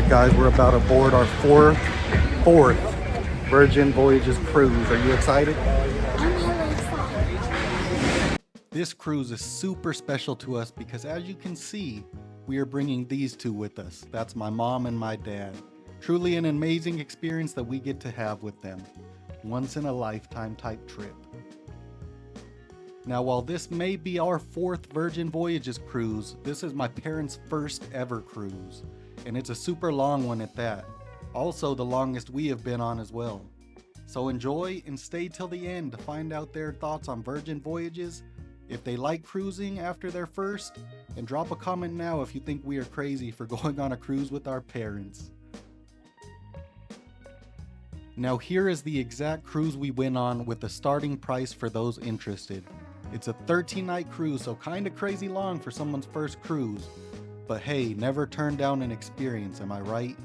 Alright guys, we're about to board our fourth Virgin Voyages cruise. Are you excited? I'm really excited. This cruise is super special to us because, as you can see, we are bringing these two with us. That's my mom and my dad. Truly an amazing experience that we get to have with them. Once in a lifetime type trip. Now, while this may be our fourth Virgin Voyages cruise, this is my parents' first ever cruise. And it's a super long one at that. Also the longest we have been on as well. So enjoy and stay till the end to find out their thoughts on Virgin Voyages, if they like cruising after their first, and drop a comment now if you think we are crazy for going on a cruise with our parents. Now here is the exact cruise we went on with the starting price for those interested. It's a 13-night cruise, so kinda crazy long for someone's first cruise. But hey, never turn down an experience, am I right?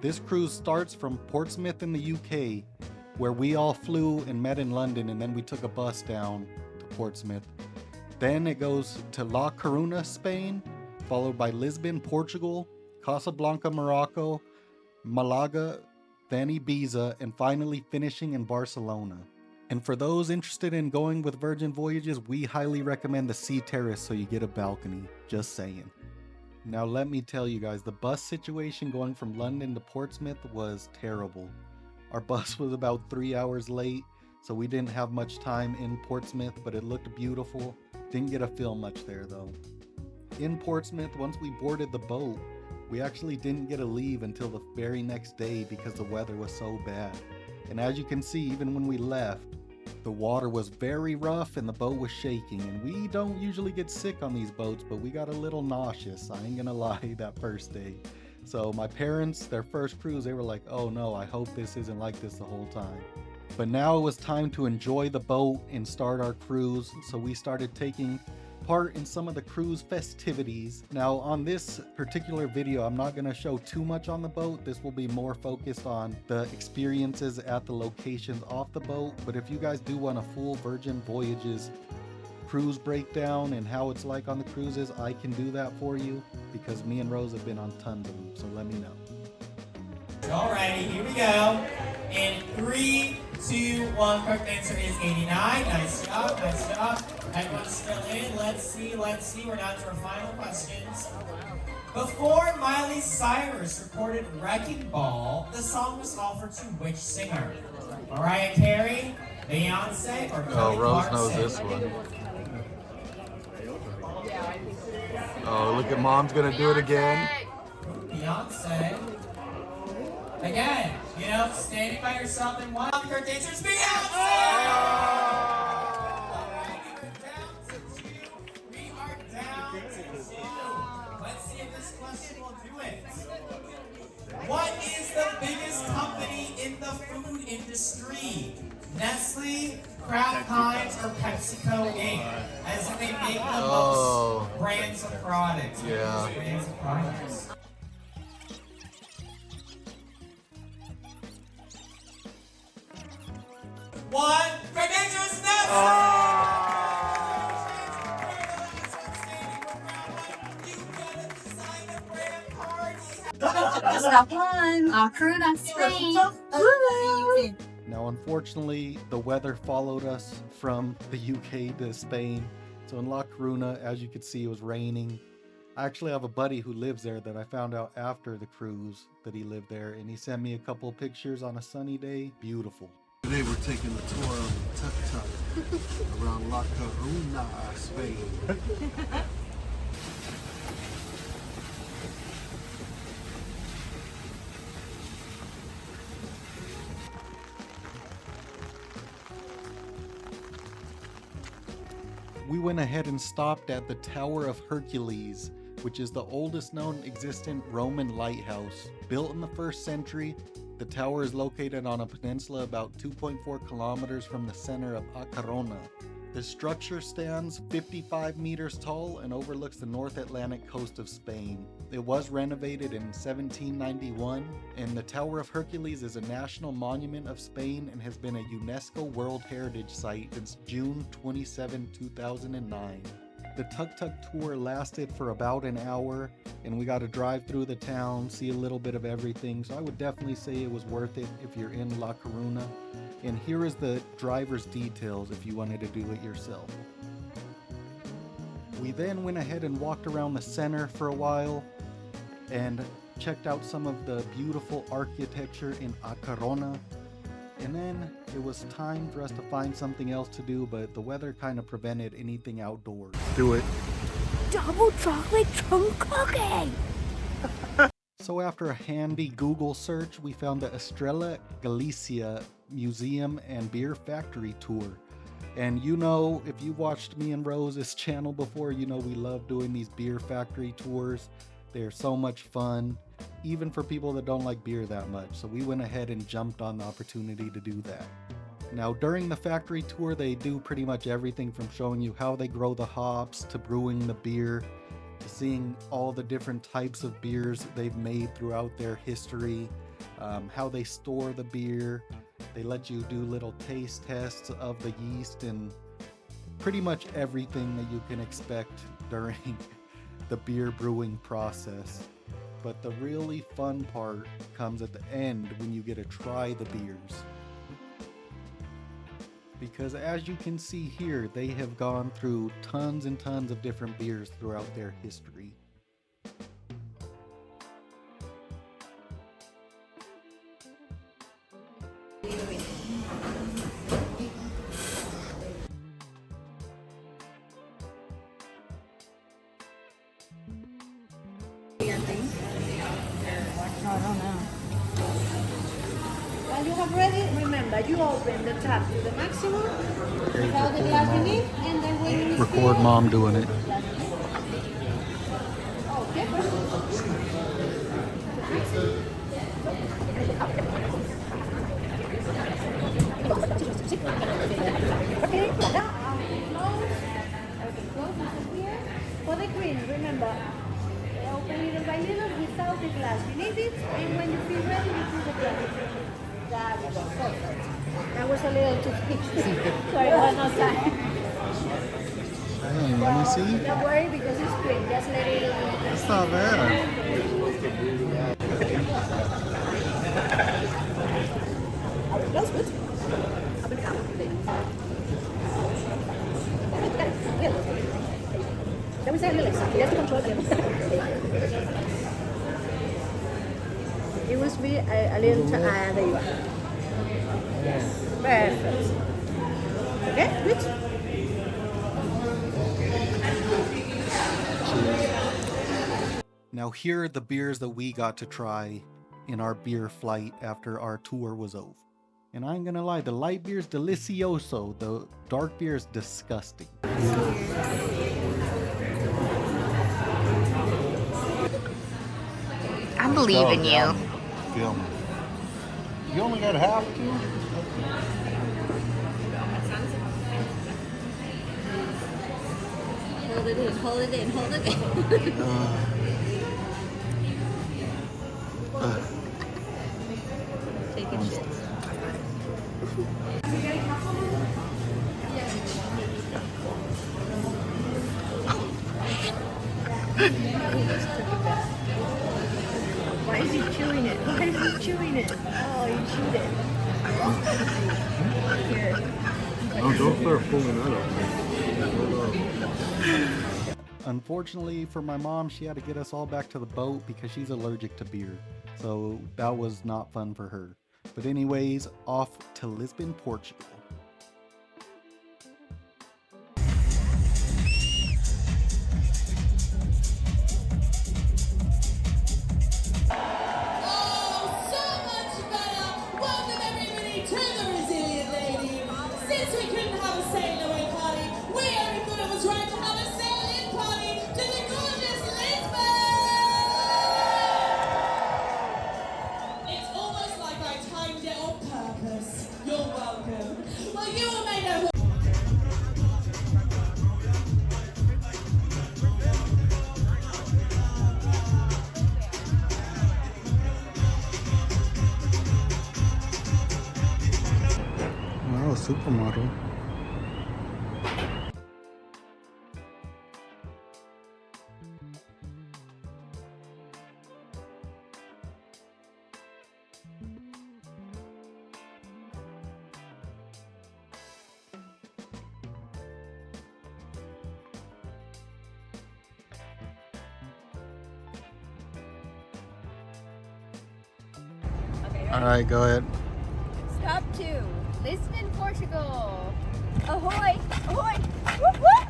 This cruise starts from Portsmouth in the UK, where we all flew and met in London, and then we took a bus down to Portsmouth. Then it goes to La Coruña, Spain, followed by Lisbon, Portugal, Casablanca, Morocco, Malaga, then Ibiza, and finally finishing in Barcelona. And for those interested in going with Virgin Voyages, we highly recommend the sea terrace so you get a balcony, just saying. Now let me tell you guys, the bus situation going from London to Portsmouth was terrible. Our bus was about 3 hours late, so we didn't have much time in Portsmouth, but it looked beautiful. Didn't get to film much there though. In Portsmouth, once we boarded the boat, we actually didn't get to leave until the very next day because the weather was so bad. And as you can see, even when we left, the water was very rough and the boat was shaking, and we don't usually get sick on these boats, but we got a little nauseous, I ain't gonna lie, that first day. So my parents, their first cruise, they were like, oh no, I hope this isn't like this the whole time. But now it was time to enjoy the boat and start our cruise, so we started taking part in some of the cruise festivities. Now on this particular video, I'm not going to show too much on the boat. This will be more focused on the experiences at the locations off the boat. But if you guys do want a full Virgin Voyages cruise breakdown and how it's like on the cruises, I can do that for you because me and Rose have been on tons of them, so let me know. Alrighty, here we go. In 3, 2, 1, correct answer is 89. Nice job, nice job. Everyone's still in. Let's see. We're down to our final questions. Before Miley Cyrus recorded Wrecking Ball, the song was offered to which singer? Mariah Carey, Beyonce, or Kelly Rose Clarkson? knows this one. Oh, look at Mom's gonna do it again. Beyonce. Again, you know, standing by yourself in one. Correct answer is Beyonce! What is the biggest company in the food industry? Nestle, Kraft Heinz, or PepsiCo Inc.? As if they make the most brands of products. Yeah. Brands of products. One. Correct answer is Nestle! Stop one. Our crew, that's Spain. Woo! Now, unfortunately, the weather followed us from the UK to Spain. So in La Coruña, as you could see, it was raining. I actually have a buddy who lives there that I found out after the cruise that he lived there, and he sent me a couple of pictures on a sunny day. Beautiful. Today we're taking a tour of the tuk-tuk around La Coruña, Spain. We went ahead and stopped at the Tower of Hercules, which is the oldest known existent Roman lighthouse. Built in the 1st century, the tower is located on a peninsula about 2.4 kilometers from the center of Acarona. The structure stands 55 meters tall and overlooks the North Atlantic coast of Spain. It was renovated in 1791, and the Tower of Hercules is a national monument of Spain and has been a UNESCO World Heritage Site since June 27, 2009. The tuk-tuk tour lasted for about an hour, and we got to drive through the town, see a little bit of everything. So I would definitely say it was worth it if you're in La Coruña. And here is the driver's details if you wanted to do it yourself. We then went ahead and walked around the center for a while and checked out some of the beautiful architecture in A Coruña. And then it was time for us to find something else to do, but the weather kind of prevented anything outdoors. Do it. Double chocolate chunk cookie! So after a handy Google search, we found the Estrella, Galicia Museum and Beer Factory Tour. And you know, if you watched me and Rose's channel before, you know we love doing these beer factory tours. They're so much fun, even for people that don't like beer that much. So we went ahead and jumped on the opportunity to do that. Now during the factory tour, they do pretty much everything from showing you how they grow the hops, to brewing the beer, to seeing all the different types of beers they've made throughout their history, how they store the beer. They let you do little taste tests of the yeast and pretty much everything that you can expect during the beer brewing process. But the really fun part comes at the end when you get to try the beers. Because as you can see here, they have gone through tons and tons of different beers throughout their history. When you have ready, remember, you open the tap to the maximum, without the glass beneath, and then when you Record mom doing it. Okay. Okay, close, disappear. For the green, remember, open little by little without the glass beneath it, and when you feel ready, you put the glass. That was perfect. That was a little too thick. Sorry, one more time. Hey, let me see. Don't worry because it's green. Just let it. It's not bad. That's good. Let me say relax. You have to control them. It must be a little there you are. Perfect. Okay, good. Now here are the beers that we got to try in our beer flight after our tour was over. And I ain't gonna lie, the light beer is delicioso, the dark beer is disgusting. I believe in you. Film. You only got half to? Hold it in, hold it in, hold it in. Take a shit. Why is he chewing it? Why is he chewing it? Oh, you chewed it. Here. No, don't start pulling that up. Unfortunately for my mom, she had to get us all back to the boat because she's allergic to beer. So that was not fun for her. But anyways, off to Lisbon, Portugal. Supermodel. All right, go ahead. Stop 2. Lisbon, Portugal. Ahoy! Ahoy! Whoop, whoop!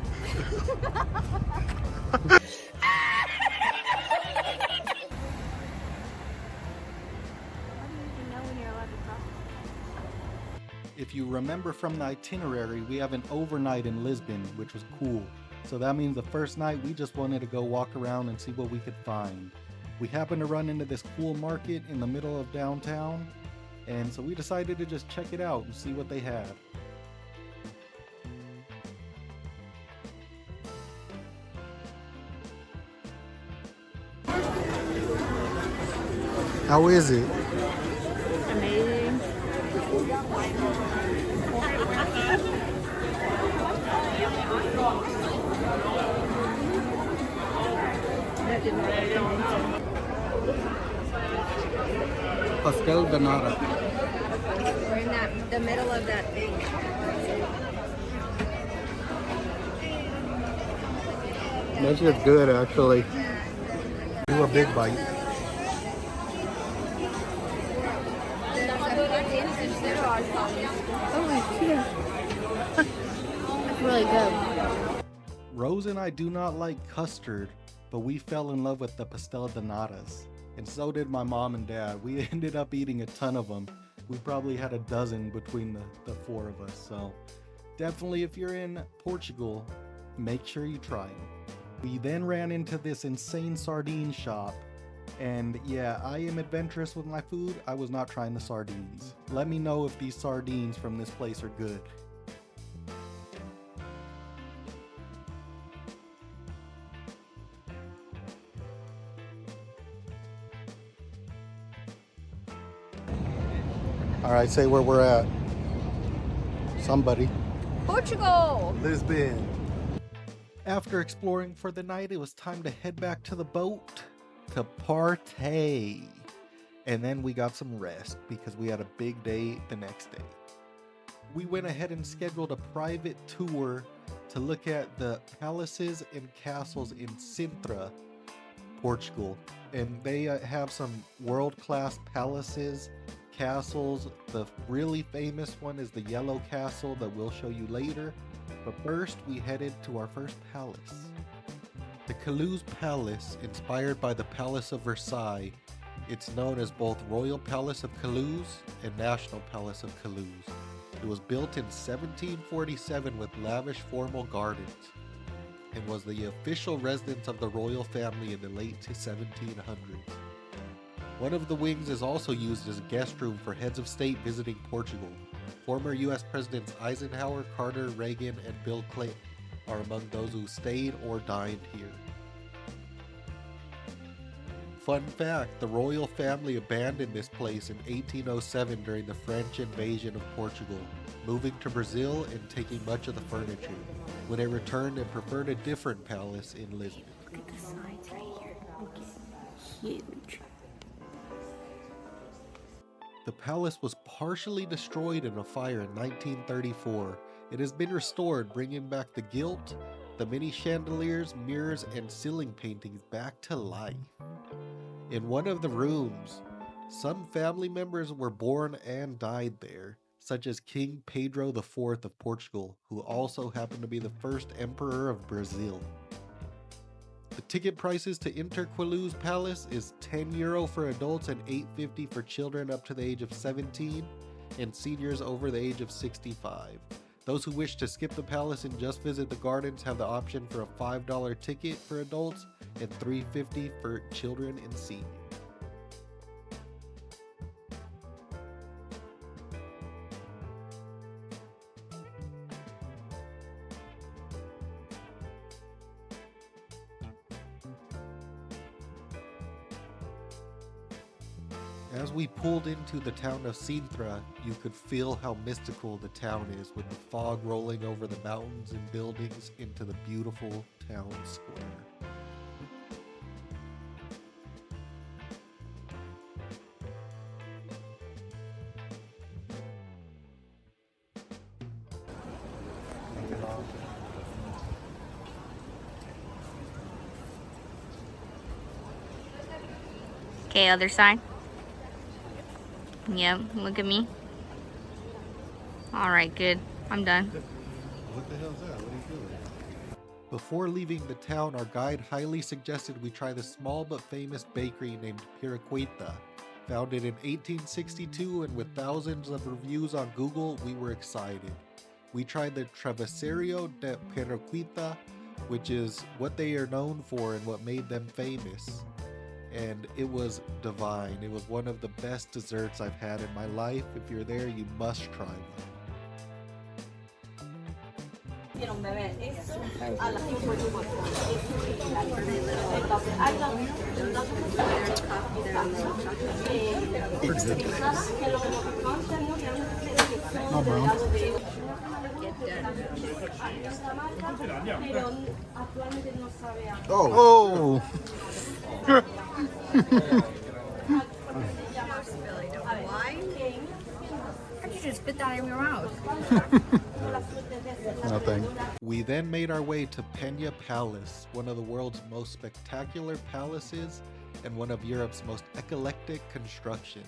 If you remember from the itinerary, we have an overnight in Lisbon, which was cool. So that means the first night we just wanted to go walk around and see what we could find. We happened to run into this cool market in the middle of downtown, and so we decided to just check it out and see what they had. How is it? Amazing. Pastel de nata. We're in the middle of that thing. That's just good, actually. Do a big bite. That's really good. Rose and I do not like custard, but we fell in love with the pastel de natas. And so did my mom and dad. We ended up eating a ton of them. We probably had a dozen between the 4 of us. So definitely, if you're in Portugal, make sure you try them. We then ran into this insane sardine shop. And yeah, I am adventurous with my food. I was not trying the sardines. Let me know if these sardines from this place are good. All right, say where we're at. Somebody. Portugal! Lisbon. After exploring for the night, it was time to head back to the boat to partay. And then we got some rest because we had a big day the next day. We went ahead and scheduled a private tour to look at the palaces and castles in Sintra, Portugal. And they have some world-class palaces, castles. The really famous one is the Yellow Castle that we'll show you later. But first, we headed to our first palace. The Toulouse Palace, inspired by the Palace of Versailles. It's known as both Royal Palace of Toulouse and National Palace of Toulouse. It was built in 1747 with lavish formal gardens and was the official residence of the royal family in the late 1700s. One of the wings is also used as a guest room for heads of state visiting Portugal. Former US Presidents Eisenhower, Carter, Reagan, and Bill Clinton are among those who stayed or dined here. Fun fact, the royal family abandoned this place in 1807 during the French invasion of Portugal, moving to Brazil and taking much of the furniture. When they returned, they preferred a different palace in Lisbon. Look at the sides right here. Look, huge. The palace was partially destroyed in a fire in 1934. It has been restored, bringing back the gilt, the many chandeliers, mirrors, and ceiling paintings back to life. In one of the rooms, some family members were born and died there, such as King Pedro IV of Portugal, who also happened to be the first emperor of Brazil. The ticket prices to enter Toulouse Palace is €10 for adults and $8.50 for children up to the age of 17 and seniors over the age of 65. Those who wish to skip the palace and just visit the gardens have the option for a $5 ticket for adults and $3.50 for children and seniors. As we pulled into the town of Sintra, you could feel how mystical the town is, with the fog rolling over the mountains and buildings into the beautiful town square. Okay, other side. Yep, look at me. Alright, good. I'm done. What the hell's that? What are you doing? Before leaving the town, our guide highly suggested we try the small but famous bakery named Piraquita. Founded in 1862 and with thousands of reviews on Google, we were excited. We tried the Travesario de Piraquita, which is what they are known for and what made them famous. And it was divine. It was one of the best desserts I've had in my life. If you're there, you must try one. No, bro. Oh! How'd you just spit that in your mouth? Nothing. We then made our way to Peña Palace, one of the world's most spectacular palaces and one of Europe's most eclectic constructions.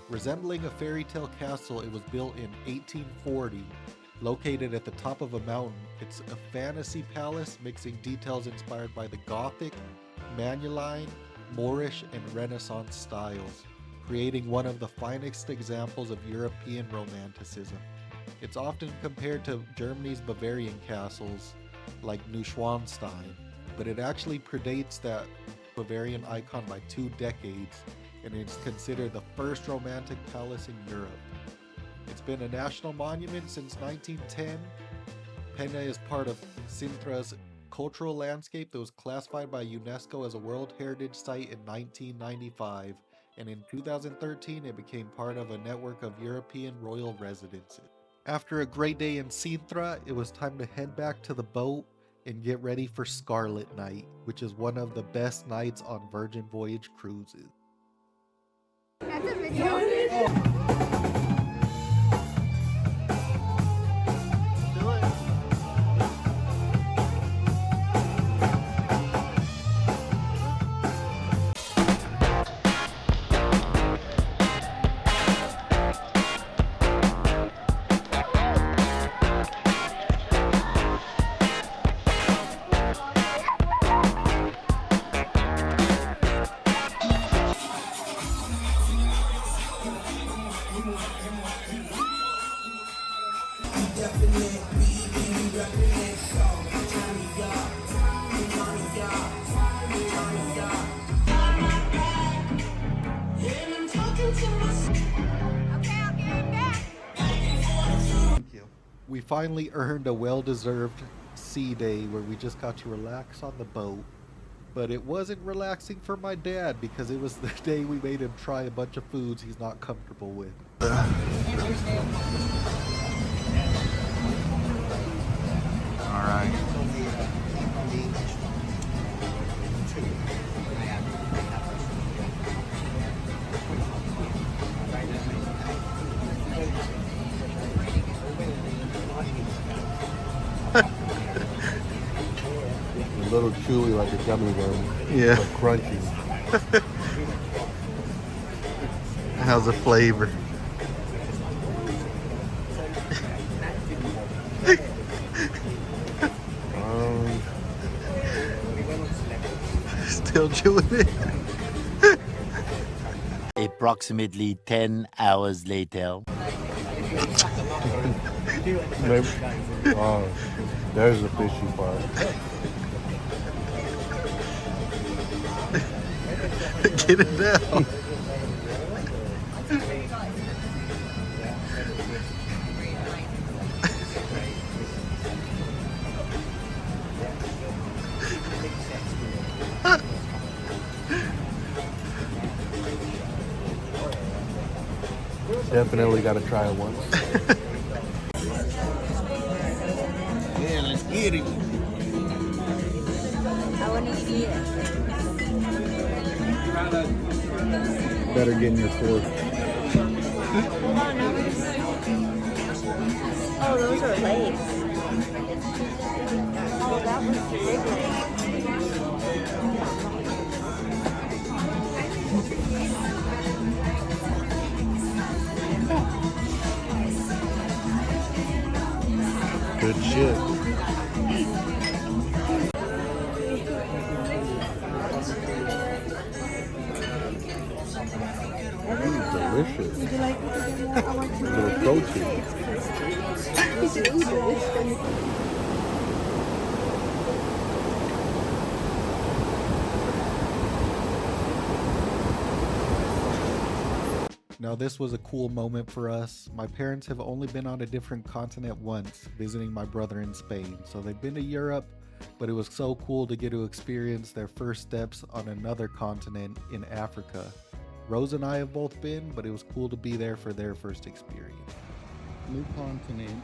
Resembling a fairy tale castle, it was built in 1840. Located at the top of a mountain, it's a fantasy palace mixing details inspired by the Gothic, Manueline, Moorish, and Renaissance styles, creating one of the finest examples of European romanticism. It's often compared to Germany's Bavarian castles, like Neuschwanstein, but it actually predates that Bavarian icon by 2 decades, and it's considered the first romantic palace in Europe. It's been a national monument since 1910. Peña is part of Sintra's cultural landscape that was classified by UNESCO as a World Heritage Site in 1995, and in 2013 it became part of a network of European royal residences. After a great day in Sintra, it was time to head back to the boat and get ready for Scarlet Night, which is one of the best nights on Virgin Voyage cruises. That's a video. We finally earned a well-deserved sea day where we just got to relax on the boat. But it wasn't relaxing for my dad because it was the day we made him try a bunch of foods he's not comfortable with. Alright. A little chewy like a gummy worm. Yeah. But crunchy. How's the flavor? Still chewing it. Approximately 10 hours later. Maybe, oh, there's the fishy part. Get it down. Definitely got to try it once. Yeah, let's get it. I want to see it. Better get in your fork. Hold on, now we're just... Oh, those are legs. Oh, that was the big leg. good shit. Delicious. Would you like me to get more? I want A little protein. Now this was a cool moment for us. My parents have only been on a different continent once, visiting my brother in Spain. So they've been to Europe, but it was so cool to get to experience their first steps on another continent in Africa. Rose and I have both been, but it was cool to be there for their first experience. New continent.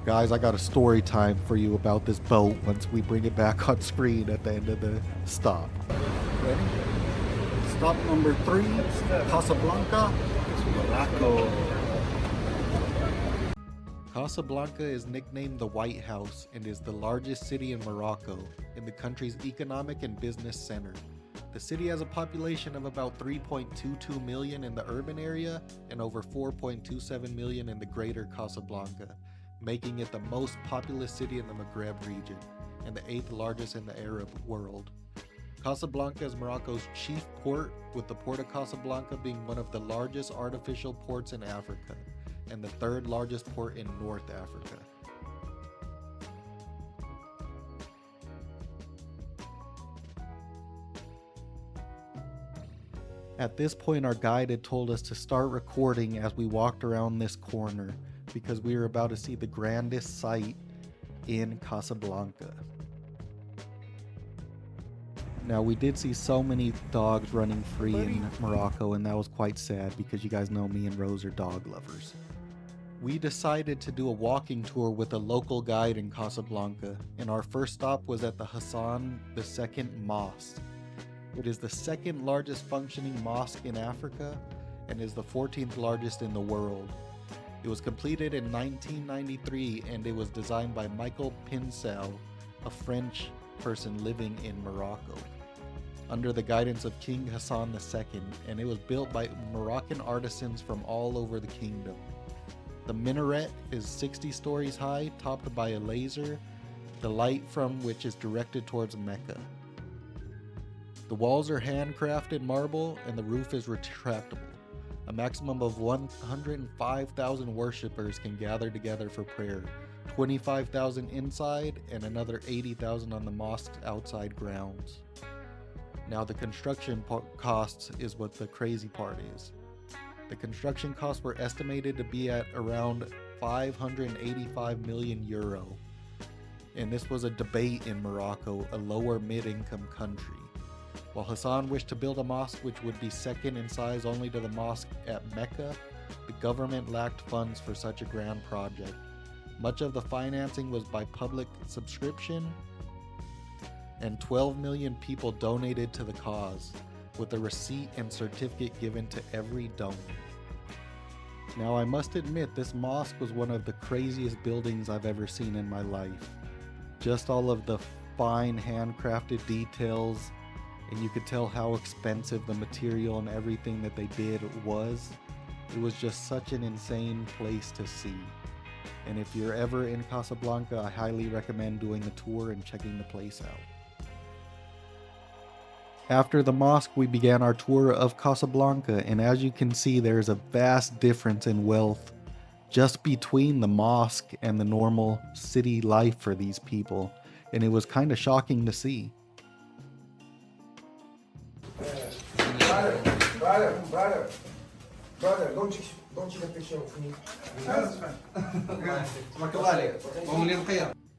Guys, I got a story time for you about this boat once we bring it back on screen at the end of the stop. Ready? Stop number 3, Casablanca. Morocco. Casablanca is nicknamed the White House and is the largest city in Morocco and the country's economic and business center. The city has a population of about 3.22 million in the urban area and over 4.27 million in the greater Casablanca, making it the most populous city in the Maghreb region and the 8th largest in the Arab world. Casablanca is Morocco's chief port, with the port of Casablanca being one of the largest artificial ports in Africa and the 3rd largest port in North Africa. At this point, our guide had told us to start recording as we walked around this corner because we were about to see the grandest sight in Casablanca. Now, we did see so many dogs running free in Morocco, and that was quite sad because you guys know me and Rose are dog lovers. We decided to do a walking tour with a local guide in Casablanca, and our first stop was at the Hassan II Mosque. It is the 2nd largest functioning mosque in Africa and is the 14th largest in the world. It was completed in 1993 and it was designed by Michael Pincel, a French person living in Morocco, under the guidance of King Hassan II, and it was built by Moroccan artisans from all over the kingdom. The minaret is 60 stories high, topped by a laser, the light from which is directed towards Mecca. The walls are handcrafted marble and the roof is retractable. A maximum of 105,000 worshippers can gather together for prayer, 25,000 inside and another 80,000 on the mosque's outside grounds. Now the construction costs is what the crazy part is. The construction costs were estimated to be at around 585 million euro. And this was a debate in Morocco, a lower mid-income country. While Hassan wished to build a mosque which would be second in size only to the mosque at Mecca, the government lacked funds for such a grand project. Much of the financing was by public subscription, and 12 million people donated to the cause, with a receipt and certificate given to every donor. Now, I must admit, this mosque was one of the craziest buildings I've ever seen in my life. Just all of the fine handcrafted details, and you could tell how expensive the material and everything that they did was. It was just such an insane place to see. And if you're ever in Casablanca, I highly recommend doing a tour and checking the place out. After the mosque, we began our tour of Casablanca, and as you can see, there's a vast difference in wealth just between the mosque and the normal city life for these people, and it was kind of shocking to see. Brother, don't take a picture of me.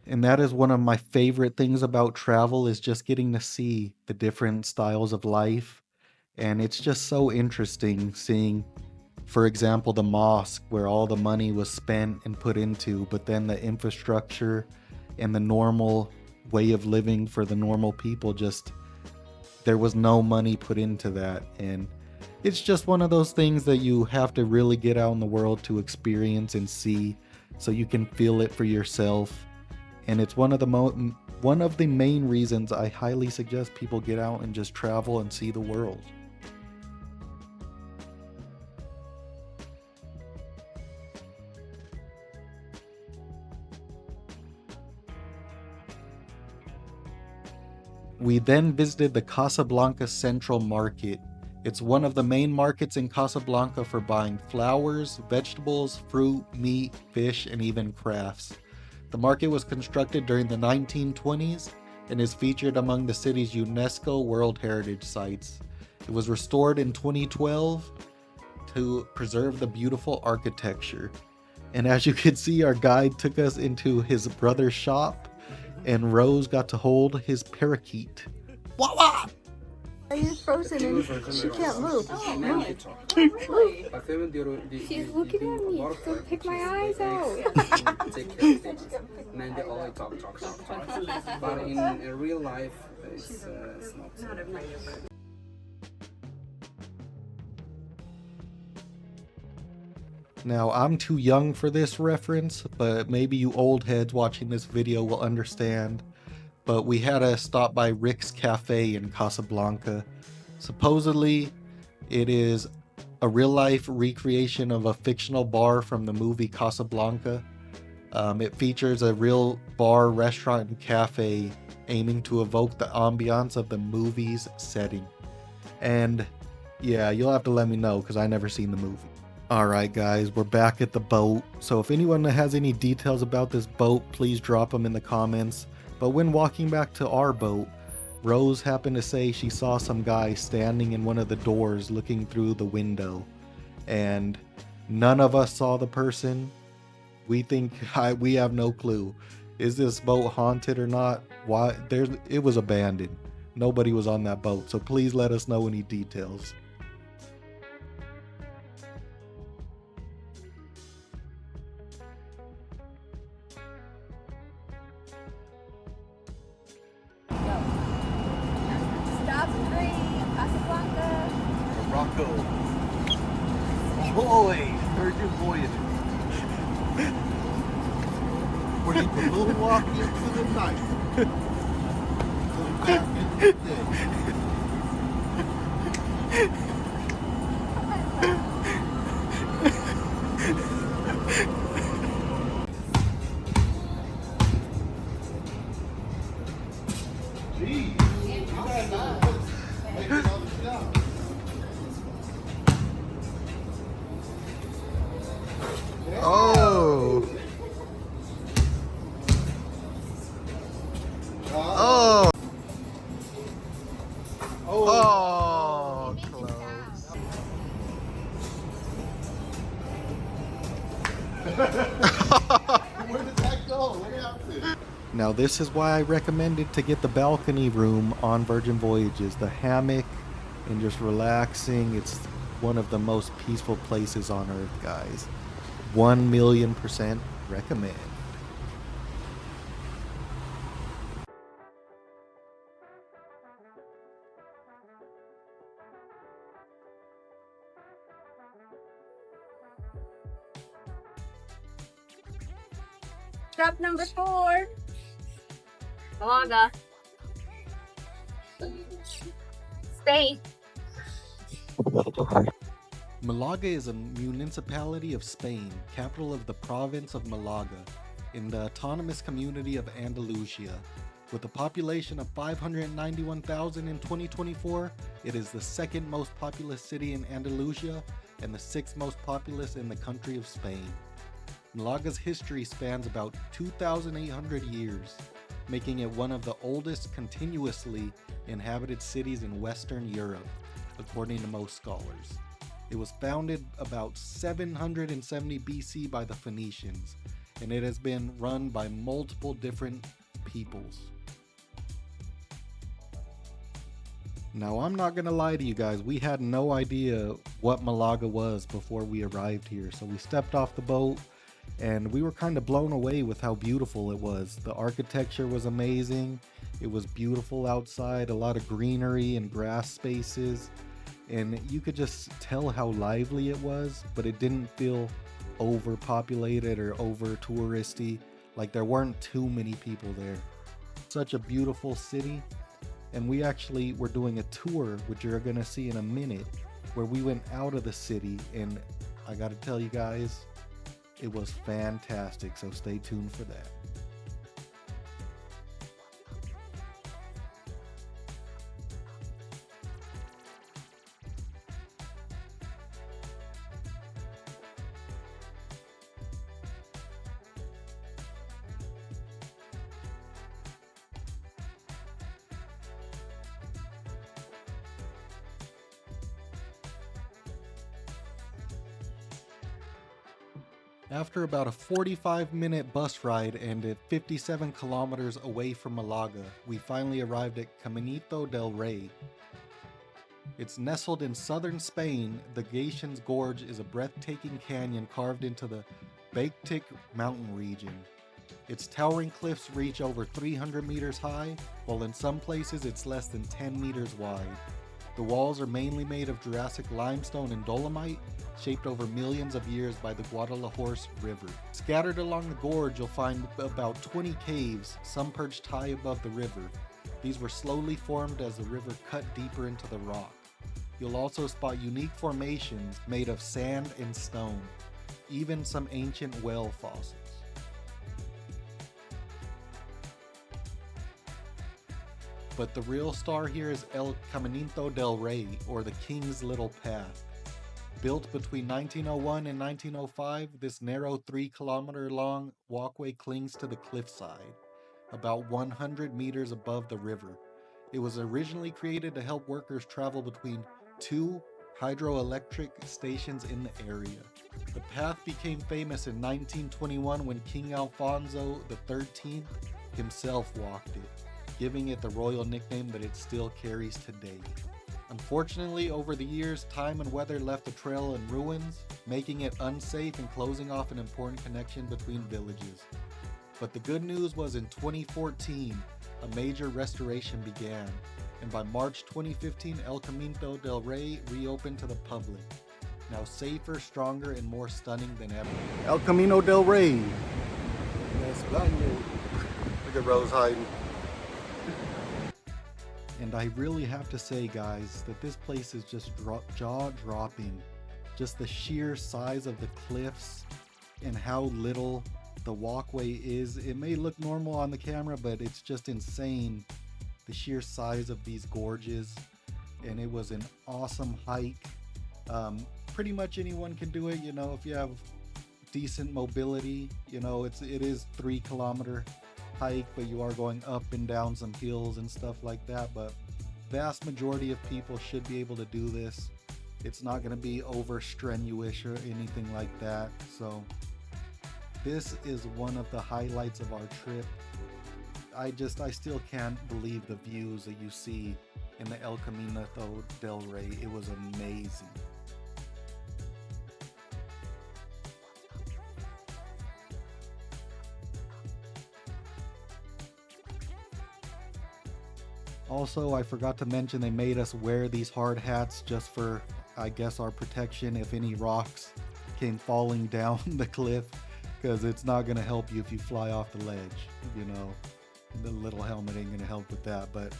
And that is one of my favorite things about travel, is just getting to see the different styles of life. And it's just so interesting seeing, for example, the mosque where all the money was spent and put into, but then the infrastructure and the normal way of living for the normal people, just there was no money put into that. And it's just one of those things that you have to really get out in the world to experience and see so you can feel it for yourself. And it's one of the main reasons I highly suggest people get out and just travel and see the world. We then visited the Casablanca Central Market. It's one of the main markets in Casablanca for buying flowers, vegetables, fruit, meat, fish, and even crafts. The market was constructed during the 1920s and is featured among the city's UNESCO World Heritage Sites. It was restored in 2012 to preserve the beautiful architecture. And as you can see, our guide took us into his brother's shop, and Rose got to hold his parakeet. Wah wah! She's frozen and she can't move. She's looking at me. Don't pick my eyes out. Take care of things. And then they all talk. But in real life, it's not. Now, I'm too young for this reference, but maybe you old heads watching this video will understand. But we had to stop by Rick's Café in Casablanca. Supposedly, it is a real-life recreation of a fictional bar from the movie Casablanca. It features a real bar, restaurant, and cafe aiming to evoke the ambiance of the movie's setting. And yeah, you'll have to let me know because I never seen the movie. Alright guys, we're back at the boat. So if anyone has any details about this boat, please drop them in the comments. But when walking back to our boat, Rose happened to say she saw some guy standing in one of the doors looking through the window. And none of us saw the person. We think we have no clue. Is this boat haunted or not? Why? It was abandoned. Nobody was on that boat. So please let us know any details. Morocco. Boy, Virgin Voyages. We're going to little walk into the night. Come back into the day. Oh! Oh! Oh! Close. Where did that go? What happened? Now this is why I recommended to get the balcony room on Virgin Voyages. The hammock and just relaxing. It's one of the most peaceful places on Earth, guys. 1,000,000% recommend. Stop number 4. Malaga. Stay. Malaga is a municipality of Spain, capital of the province of Malaga, in the autonomous community of Andalusia. With a population of 591,000 in 2024, it is the second most populous city in Andalusia and the 6th most populous in the country of Spain. Malaga's history spans about 2,800 years, making it one of the oldest continuously inhabited cities in Western Europe, according to most scholars. It was founded about 770 BC by the Phoenicians, and it has been run by multiple different peoples. Now, I'm not gonna lie to you guys, we had no idea what Malaga was before we arrived here, so we stepped off the boat and we were kind of blown away with how beautiful it was. The architecture was amazing, it was beautiful outside, a lot of greenery and grass spaces, and you could just tell how lively it was, but it didn't feel overpopulated or over touristy. Like there weren't too many people there. Such a beautiful city. And we actually were doing a tour, which you're gonna see in a minute, where we went out of the city, and I gotta tell you guys, it was fantastic, so stay tuned for that. After about a 45-minute bus ride and at 57 kilometers away from Malaga, we finally arrived at Caminito del Rey. It's nestled in southern Spain. The Galicia Gorge is a breathtaking canyon carved into the Baictic mountain region. Its towering cliffs reach over 300 meters high, while in some places it's less than 10 meters wide. The walls are mainly made of Jurassic limestone and dolomite, shaped over millions of years by the Guadalhorce River. Scattered along the gorge, you'll find about 20 caves, some perched high above the river. These were slowly formed as the river cut deeper into the rock. You'll also spot unique formations made of sand and stone, even some ancient whale fossils. But the real star here is El Caminito del Rey, or the King's Little Path. Built between 1901 and 1905, this narrow 3-kilometer long walkway clings to the cliffside, about 100 meters above the river. It was originally created to help workers travel between 2 hydroelectric stations in the area. The path became famous in 1921 when King Alfonso XIII himself walked it, giving it the royal nickname that it still carries today. Unfortunately, over the years, time and weather left the trail in ruins, making it unsafe and closing off an important connection between villages. But the good news was in 2014, a major restoration began, and by March 2015, El Caminito del Rey reopened to the public. Now safer, stronger, and more stunning than ever. El Camino del Rey. Look at Rose hiding. And I really have to say, guys, that this place is just jaw-dropping. Just the sheer size of the cliffs and how little the walkway is. It may look normal on the camera, but it's just insane, the sheer size of these gorges. And it was an awesome hike. Pretty much anyone can do it, you know, if you have decent mobility. You know, it is 3-kilometer hike, but you are going up and down some hills and stuff like that. But vast majority of people should be able to do this. It's not going to be over strenuous or anything like that. So this is one of the highlights of our trip. I still can't believe the views that you see in the El Camino del Rey. It was amazing. Also, I forgot to mention they made us wear these hard hats just for, I guess, our protection if any rocks came falling down the cliff, because it's not going to help you if you fly off the ledge, you know. The little helmet ain't going to help with that, but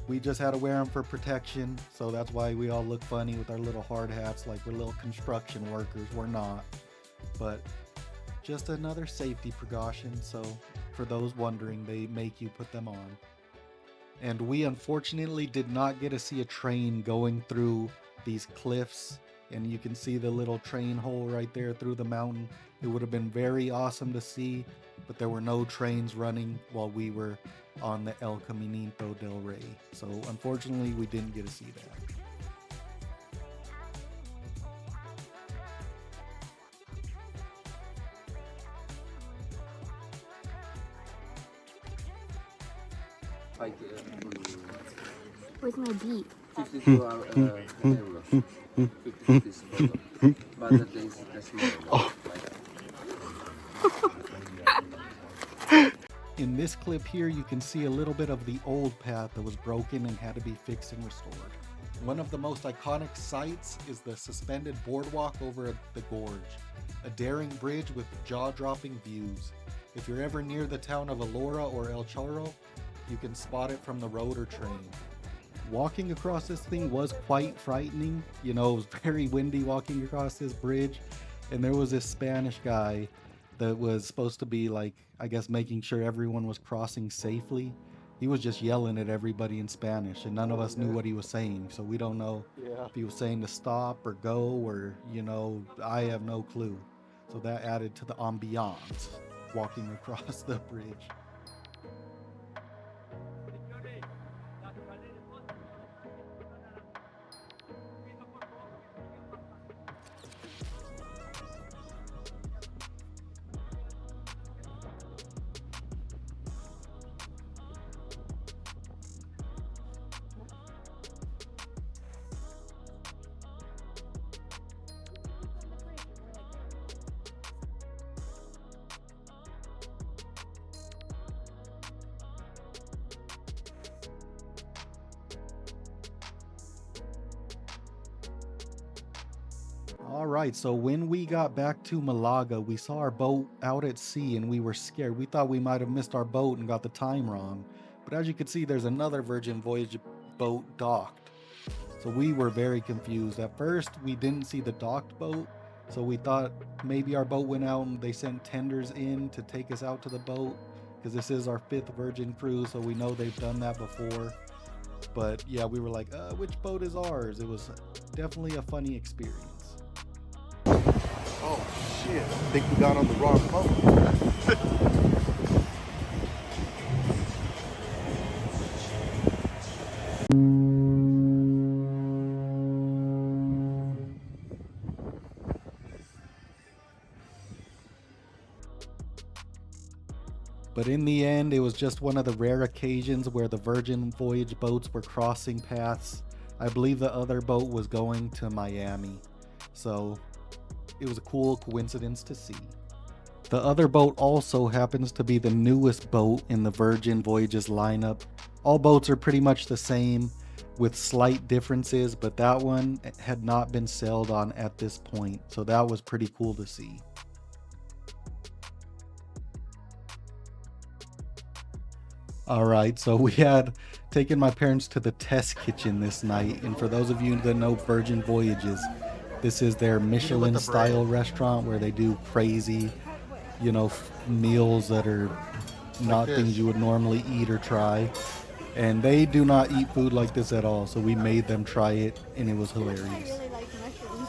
we just had to wear them for protection, so that's why we all look funny with our little hard hats like we're little construction workers. We're not, but just another safety precaution, so for those wondering, they make you put them on. And we unfortunately did not get to see a train going through these cliffs, and you can see the little train hole right there through the mountain. It would have been very awesome to see, but there were no trains running while we were on the El Caminito del Rey. So unfortunately, we didn't get to see that. Like, Where's my beat? 52 euros. 50 is better. But that is small. In this clip here, you can see a little bit of the old path that was broken and had to be fixed and restored. One of the most iconic sights is the suspended boardwalk over the gorge, a daring bridge with jaw-dropping views. If you're ever near the town of Alora or El Charro, you can spot it from the road or train. Walking across this thing was quite frightening. You know, it was very windy walking across this bridge, and there was this Spanish guy that was supposed to be, like, I guess, making sure everyone was crossing safely. He was just yelling at everybody in Spanish, and none of us knew what he was saying, so we don't know if he was saying to stop or go, or, you know, I have no clue. So that added to the ambiance walking across the bridge. All right, so when we got back to Malaga, we saw our boat out at sea and we were scared. We thought we might have missed our boat and got the time wrong. But as you can see, there's another Virgin Voyage boat docked. So we were very confused. At first, we didn't see the docked boat, so we thought maybe our boat went out and they sent tenders in to take us out to the boat, because this is our 5th Virgin cruise, so we know they've done that before. But yeah, we were like, which boat is ours? It was definitely a funny experience. Oh shit, I think we got on the wrong boat. But in the end, it was just one of the rare occasions where the Virgin Voyage boats were crossing paths. I believe the other boat was going to Miami. So it was a cool coincidence to see. The other boat also happens to be the newest boat in the Virgin Voyages lineup. All boats are pretty much the same with slight differences, but that one had not been sailed on at this point. So that was pretty cool to see. All right, so we had taken my parents to the test kitchen this night. And for those of you that know Virgin Voyages, this is their Michelin style restaurant where they do crazy, meals that are not things you would normally eat or try. And they do not eat food like this at all. So we made them try it and it was hilarious. I really like mushrooms.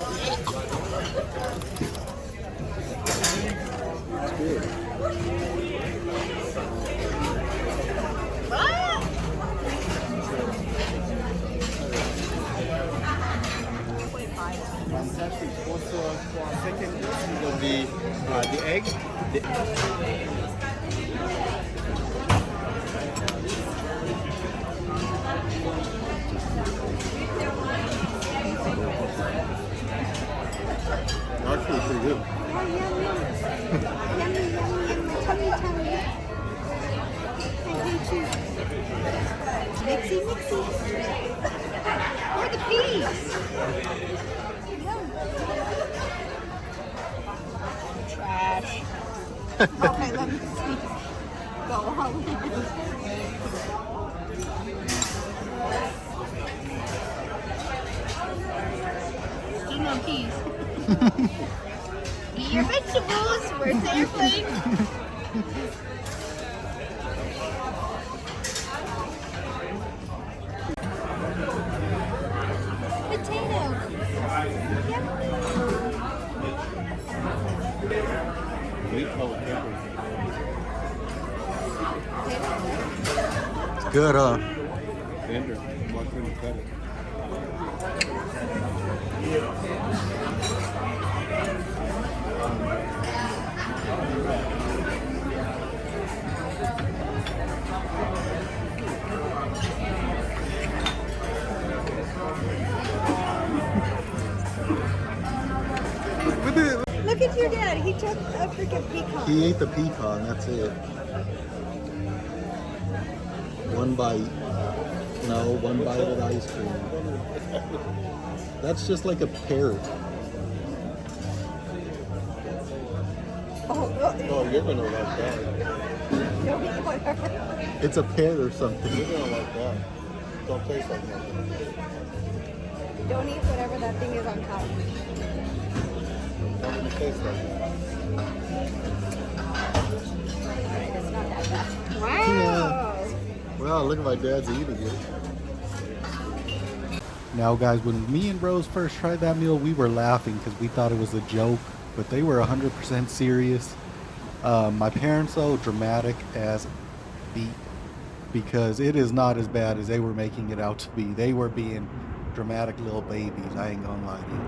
Fantastic. Also, for our second dish, it will be the egg. Actually, pretty good. Oh, yummy. Yummy, yummy. Tummy, tummy. I hate you. Mixy, mixy. Where are the peas? Trash. Okay, let me see. Go home. Still no peas. Eat your vegetables. Where's the airplane? Potato. It's good, huh? Tender. More than the better. Look at your dad. He took a freaking peacock. He ate the pecan, that's it. One bite. No, one bite of ice cream. That's just like a parrot. Oh, you're gonna like that. It's a pear or something. You're gonna like that. Don't taste like that. Don't eat whatever that thing is on top. Don't even taste like that. Alright, it's not that bad. Wow! Yeah. Wow, look at my dad's eating it. Now guys, when me and Rose first tried that meal, we were laughing because we thought it was a joke, but they were 100% serious. My parents though, dramatic as beat, because it is not as bad as they were making it out to be. They were being dramatic little babies, I ain't gonna lie to you.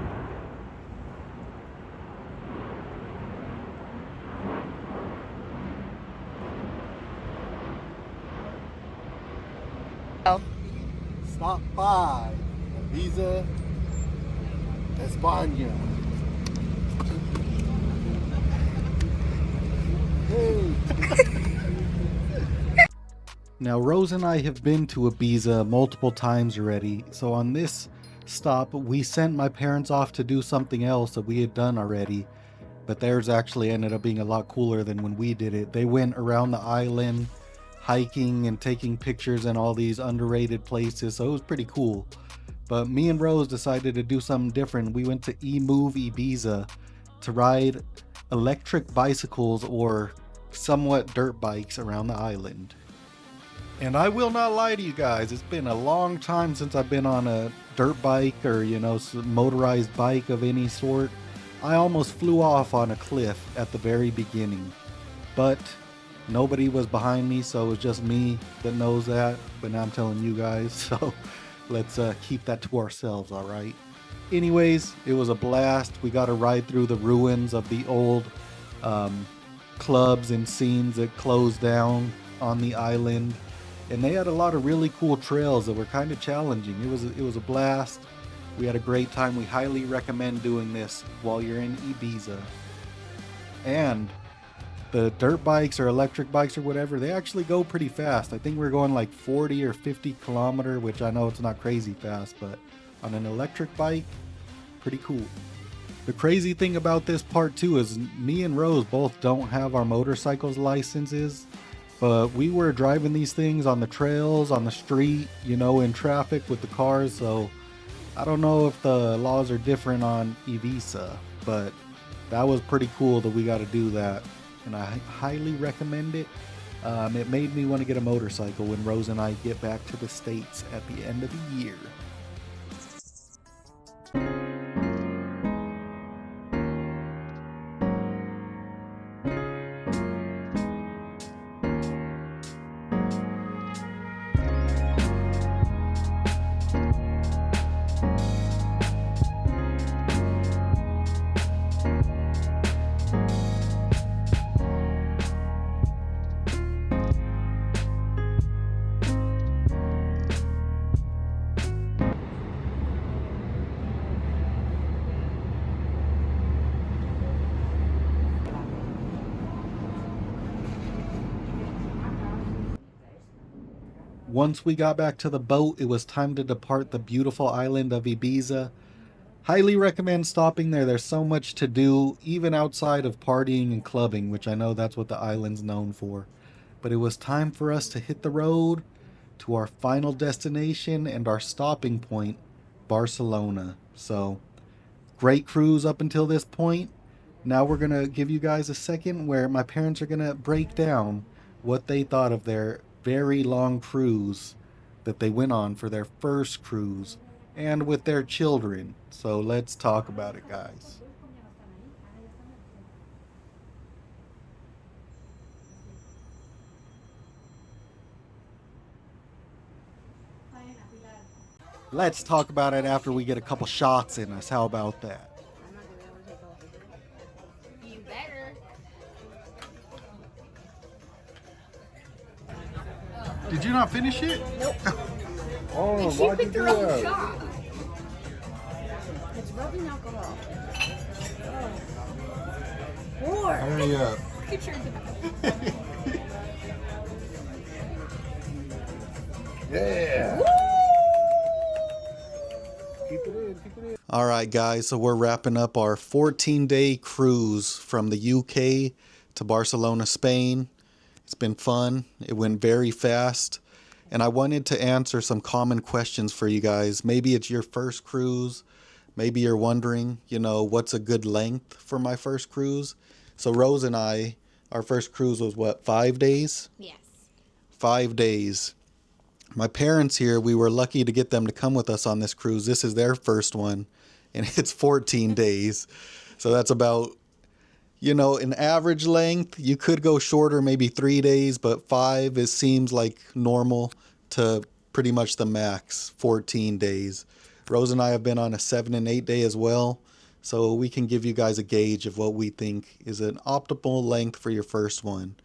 Stop by Visa España. Hey. Now Rose and I have been to Ibiza multiple times already, so on this stop, we sent my parents off to do something else that we had done already, but theirs actually ended up being a lot cooler than when we did it. They went around the island hiking and taking pictures in all these underrated places, so it was pretty cool. But me and Rose decided to do something different. We went to Move Ibiza to ride electric bicycles, or somewhat dirt bikes, around the island. And I will not lie to you guys, it's been a long time since I've been on a dirt bike or, motorized bike of any sort. I almost flew off on a cliff at the very beginning, but nobody was behind me, so it was just me that knows that. But now I'm telling you guys, so let's keep that to ourselves, all right? Anyways, it was a blast. We got to ride through the ruins of the old clubs and scenes that closed down on the island. And they had a lot of really cool trails that were kind of challenging. It was a blast. We had a great time. We highly recommend doing this while you're in Ibiza. And the dirt bikes or electric bikes or whatever, they actually go pretty fast. I think we're going like 40 or 50 kilometer, which I know it's not crazy fast, but on an electric bike, pretty cool. The crazy thing about this part too is me and Rose both don't have our motorcycles licenses, but we were driving these things on the trails, on the street, in traffic with the cars, so I don't know if the laws are different on Ibiza, but that was pretty cool that we got to do that, and I highly recommend it. It made me want to get a motorcycle when Rose and I get back to the States at the end of the year. Once we got back to the boat, it was time to depart the beautiful island of Ibiza. Highly recommend stopping there. There's so much to do, even outside of partying and clubbing, which I know that's what the island's known for. But it was time for us to hit the road to our final destination and our stopping point, Barcelona. So, great cruise up until this point. Now we're going to give you guys a second where my parents are going to break down what they thought of their very long cruise that they went on for their first cruise and with their children. So let's talk about it, guys. Let's talk about it after we get a couple shots in us. How about that? You better. Did you not finish it? Nope. Oh, She why'd you picked do her own that? shot. It's rubbing alcohol. Oh. More. Hurry up. Look at your Yeah. Keep it in, keep it in. All right, guys, so we're wrapping up our 14-day cruise from the UK to Barcelona, Spain. It's been fun. It went very fast. And I wanted to answer some common questions for you guys. Maybe it's your first cruise. Maybe you're wondering, what's a good length for my first cruise? So Rose and I, our first cruise was what, 5 days? Yes. 5 days. My parents here, we were lucky to get them to come with us on this cruise. This is their first one, and it's 14 days. So that's about, an average length. You could go shorter, maybe 3 days, but 5, it seems like normal to pretty much the max, 14 days. Rose and I have been on a 7 and 8 day as well, so we can give you guys a gauge of what we think is an optimal length for your first one.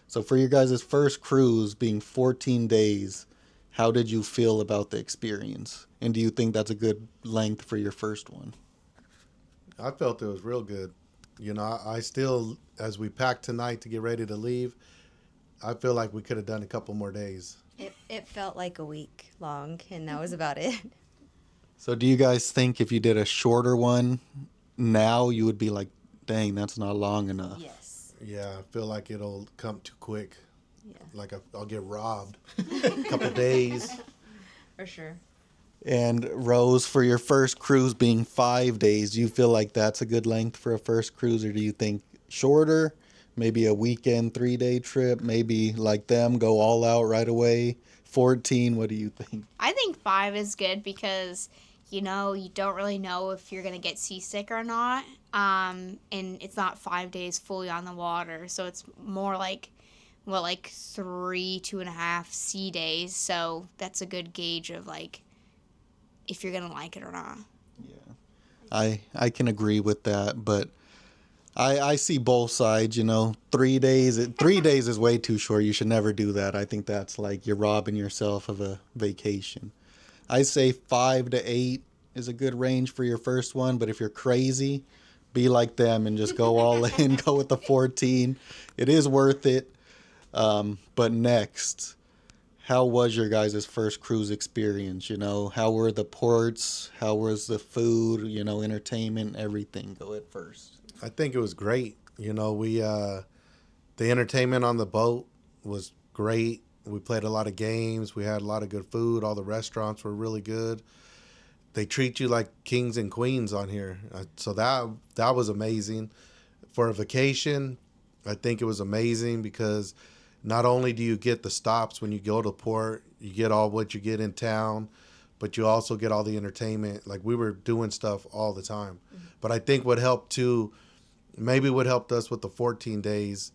So for your guys' first cruise being 14 days, how did you feel about the experience? And do you think that's a good length for your first one? I felt it was real good. I still, as we packed tonight to get ready to leave, I feel like we could have done a couple more days. It felt like a week long, and that was about it. So do you guys think if you did a shorter one now, you would be like, dang, that's not long enough? Yes. Yeah, I feel like it'll come too quick. Yeah. Like I'll get robbed. A couple days. For sure. And Rose, for your first cruise being 5 days, do you feel like that's a good length for a first cruise, or do you think shorter, maybe a weekend 3-day trip, maybe like them go all out right away? 14, what do you think? I think 5 is good because, you know, you don't really know if you're going to get seasick or not. And it's not 5 days fully on the water. So it's more like, well, like 3, 2.5 sea days. So that's a good gauge of like if you're going to like it or not. Yeah, I can agree with that, but I see both sides, you know. 3 days, 3 days is way too short. You should never do that. I think that's like you're robbing yourself of a vacation. I say 5 to 8 is a good range for your first one, but if you're crazy, be like them and just go all in, go with the 14. It is worth it. But next, how was your guys' first cruise experience? You know, how were the ports? How was the food? You know, entertainment, everything. Go ahead first. I think it was great. You know, the entertainment on the boat was great. We played a lot of games. We had a lot of good food. All the restaurants were really good. They treat you like kings and queens on here. So that was amazing. For a vacation, I think it was amazing because not only do you get the stops when you go to port, you get all what you get in town, but you also get all the entertainment. Like we were doing stuff all the time. Mm-hmm. But I think what helped too, maybe what helped us with the 14 days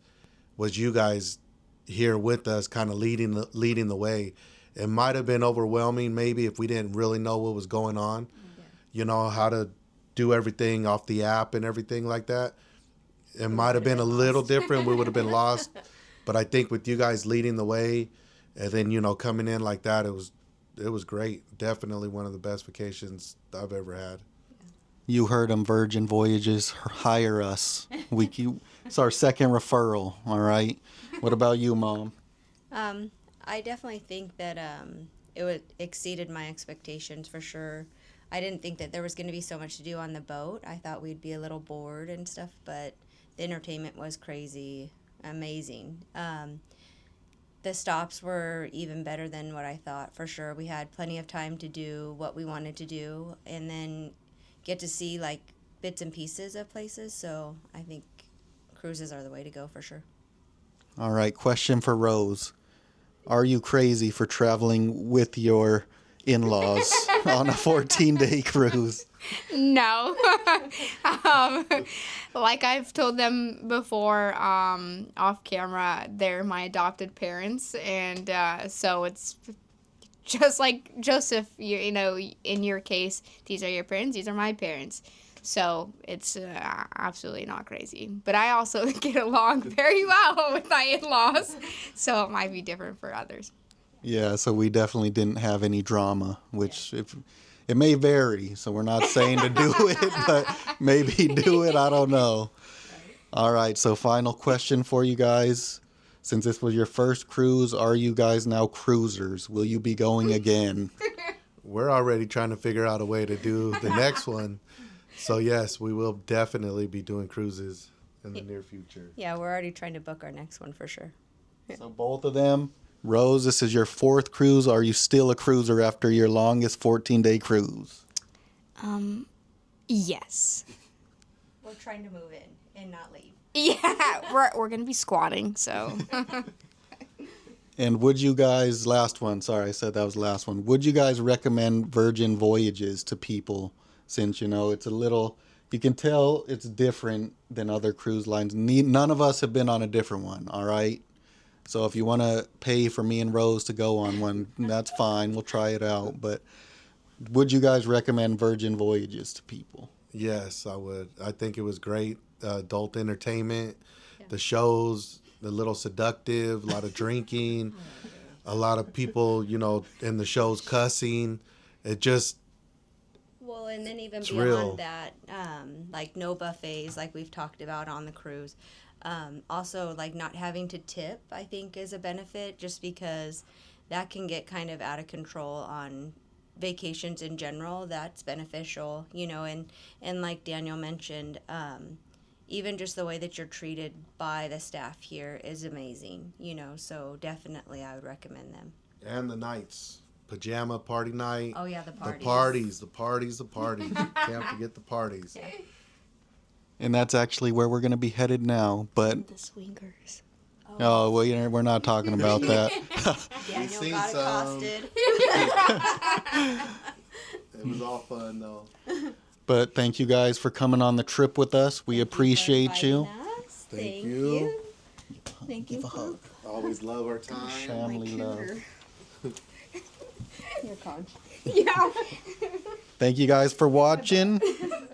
was you guys here with us kind of leading the way. It might have been overwhelming maybe if we didn't really know what was going on. Yeah. You know, how to do everything off the app and everything like that. It might have been a little different. We would have been lost. But I think with you guys leading the way and then, you know, coming in like that, it was great. Definitely one of the best vacations I've ever had. You heard them, Virgin Voyages, hire us. It's our second referral, all right? What about you, Mom? I definitely think that it exceeded my expectations for sure. I didn't think that there was going to be so much to do on the boat. I thought we'd be a little bored and stuff, but the entertainment was crazy, amazing. The stops were even better than what I thought, for sure. We had plenty of time to do what we wanted to do and then get to see like bits and pieces of places. So I think cruises are the way to go for sure. All right, question for Rose. Are you crazy for traveling with your in-laws on a 14-day cruise? No. Like I've told them before, off camera, they're my adopted parents. And so it's just like Joseph, you know, in your case, these are your parents, these are my parents. So it's absolutely not crazy. But I also get along very well with my in-laws. So it might be different for others. Yeah, so we definitely didn't have any drama, which if it may vary. So we're not saying to do it, but maybe do it. I don't know. All right, so final question for you guys. Since this was your first cruise, are you guys now cruisers? Will you be going again? We're already trying to figure out a way to do the next one. So, yes, we will definitely be doing cruises in the near future. Yeah, we're already trying to book our next one for sure. So both of them. Rose, this is your 4th cruise. Are you still a cruiser after your longest 14-day cruise? Yes. We're trying to move in and not leave. Yeah, we're going to be squatting, so. And would you guys, last one, sorry, I said that was the last one. Would you guys recommend Virgin Voyages to people? Since, you know, it's a little, you can tell it's different than other cruise lines. None of us have been on a different one, all right? So if you want to pay for me and Rose to go on one, that's fine. We'll try it out. But would you guys recommend Virgin Voyages to people? Yes, I would. I think it was great. Adult entertainment, the shows, a little seductive, a lot of drinking, a lot of people, you know, in the shows cussing. It just... Well, and then even it's beyond real. that, like no buffets like we've talked about on the cruise. Also, like not having to tip, I think is a benefit just because that can get kind of out of control on vacations in general, that's beneficial, you know, and like Daniel mentioned, even just the way that you're treated by the staff here is amazing, you know, so definitely I would recommend them. And the nights. Pajama party night. Oh yeah, the parties. The parties. Can't forget the parties. And that's actually where we're going to be headed now. But The swingers. oh, well, we're not talking about that. Daniel seen got some. accosted. It was all fun though. But thank you guys for coming on the trip with us. We appreciate you. Thank you. Thank you. Give a hug. Always love our time. Family love. Your conch. Yeah. Thank you guys for watching.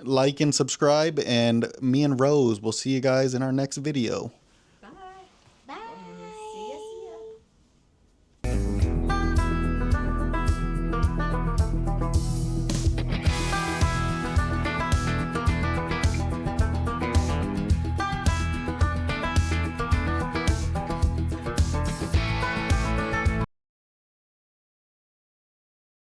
Like and subscribe. And me and Rose will see you guys in our next video.